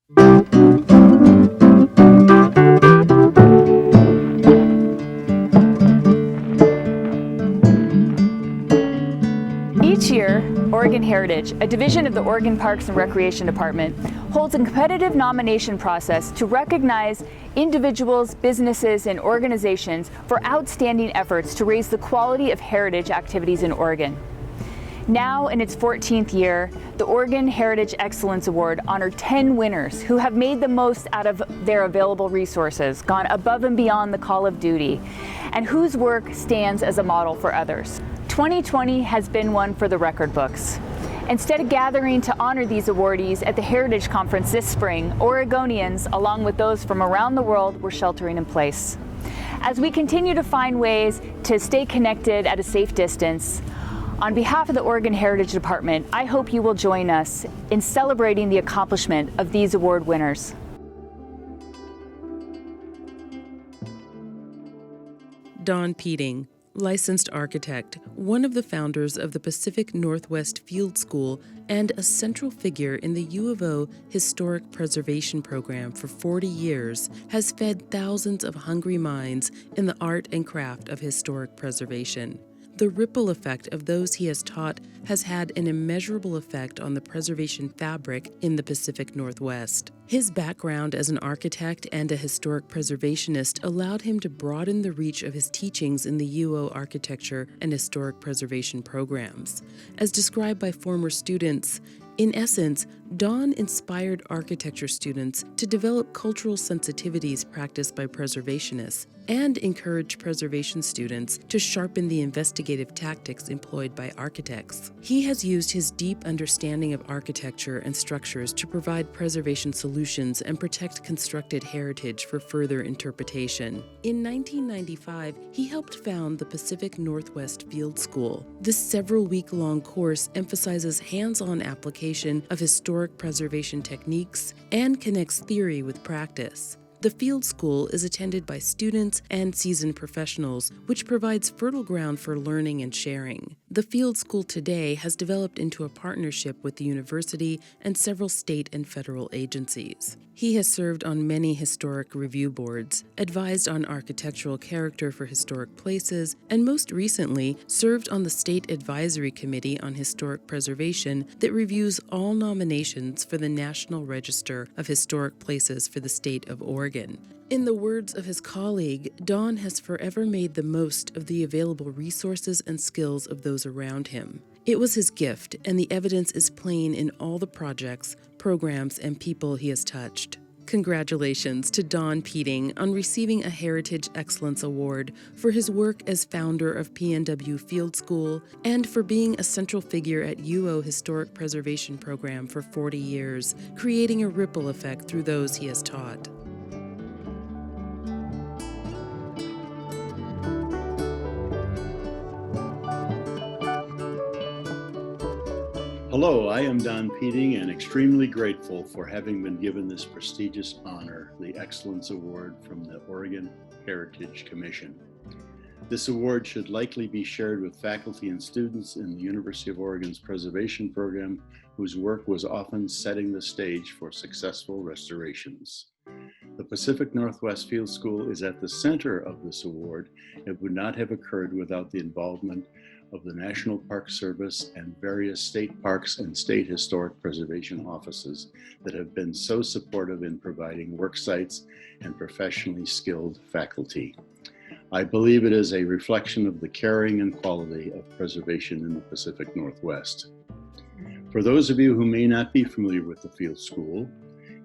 Each year, Oregon Heritage, a division of the Oregon Parks and Recreation Department, holds a competitive nomination process to recognize individuals, businesses, and organizations for outstanding efforts to raise the quality of heritage activities in Oregon. Now, in its 14th year, the Oregon Heritage Excellence Award honored 10 winners who have made the most out of their available resources, gone above and beyond the call of duty, and whose work stands as a model for others. 2020 has been one for the record books. Instead of gathering to honor these awardees at the Heritage Conference this spring, Oregonians, along with those from around the world, were sheltering in place. As we continue to find ways to stay connected at a safe distance, on behalf of the Oregon Heritage Department, I hope you will join us in celebrating the accomplishment of these award winners. Don Peting, licensed architect, one of the founders of the Pacific Northwest Field School and a central figure in the U of O Historic Preservation Program for 40 years, has fed thousands of hungry minds in the art and craft of historic preservation. The ripple effect of those he has taught has had an immeasurable effect on the preservation fabric in the Pacific Northwest. His background as an architect and a historic preservationist allowed him to broaden the reach of his teachings in the UO architecture and historic preservation programs. As described by former students, in essence, Don inspired architecture students to develop cultural sensitivities practiced by preservationists and encouraged preservation students to sharpen the investigative tactics employed by architects. He has used his deep understanding of architecture and structures to provide preservation solutions and protect constructed heritage for further interpretation. In 1995, he helped found the Pacific Northwest Field School. This several-week-long course emphasizes hands-on application of historic preservation techniques and connects theory with practice. The Field School is attended by students and seasoned professionals, which provides fertile ground for learning and sharing. The Field School today has developed into a partnership with the university and several state and federal agencies. He has served on many historic review boards, advised on architectural character for historic places, and most recently served on the State Advisory Committee on Historic Preservation that reviews all nominations for the National Register of Historic Places for the state of Oregon. In the words of his colleague, Don has forever made the most of the available resources and skills of those around him. It was his gift, and the evidence is plain in all the projects, programs, and people he has touched. Congratulations to Don Peting on receiving a Heritage Excellence Award for his work as founder of PNW Field School and for being a central figure at UO Historic Preservation Program for 40 years, creating a ripple effect through those he has taught. Hello, I am Don Peting and extremely grateful for having been given this prestigious honor, the Excellence Award from the Oregon Heritage Commission. This award should likely be shared with faculty and students in the University of Oregon's preservation program, whose work was often setting the stage for successful restorations. The Pacific Northwest Field School is at the center of this award. It would not have occurred without the involvement of the National Park Service and various state parks and state historic preservation offices that have been so supportive in providing work sites and professionally skilled faculty. I believe it is a reflection of the caring and quality of preservation in the Pacific Northwest. For those of you who may not be familiar with the Field School,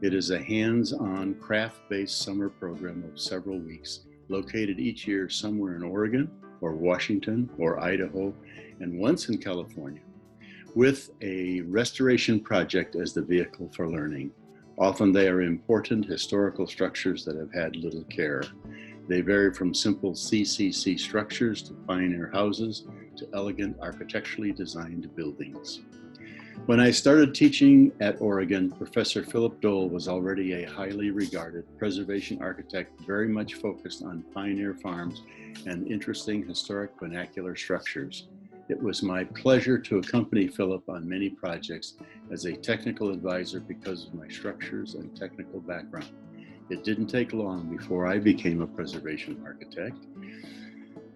it is a hands-on, craft-based summer program of several weeks, located each year somewhere in Oregon, or Washington, or Idaho, and once in California, with a restoration project as the vehicle for learning. Often they are important historical structures that have had little care. They vary from simple CCC structures to pioneer houses to elegant architecturally designed buildings. When I started teaching at Oregon, Professor Philip Dole was already a highly regarded preservation architect, very much focused on pioneer farms and interesting historic vernacular structures. It was my pleasure to accompany Philip on many projects as a technical advisor because of my structures and technical background. It didn't take long before I became a preservation architect.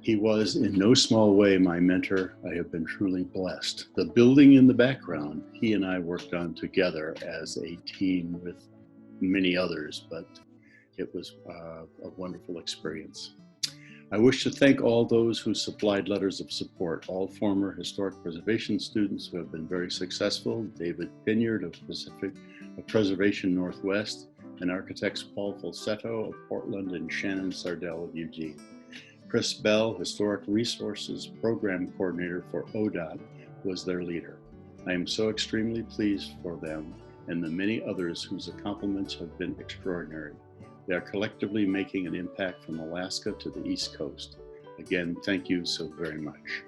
He was in no small way my mentor. I have been truly blessed. The building in the background, he and I worked on together as a team with many others, but it was a wonderful experience. I wish to thank all those who supplied letters of support, all former historic preservation students who have been very successful, David Pinyard of Preservation Northwest, and architects Paul Falsetto of Portland and Shannon Sardell of Eugene. Chris Bell, Historic Resources Program Coordinator for ODOT, was their leader. I am so extremely pleased for them and the many others whose accomplishments have been extraordinary. They are collectively making an impact from Alaska to the East Coast. Again, thank you so very much.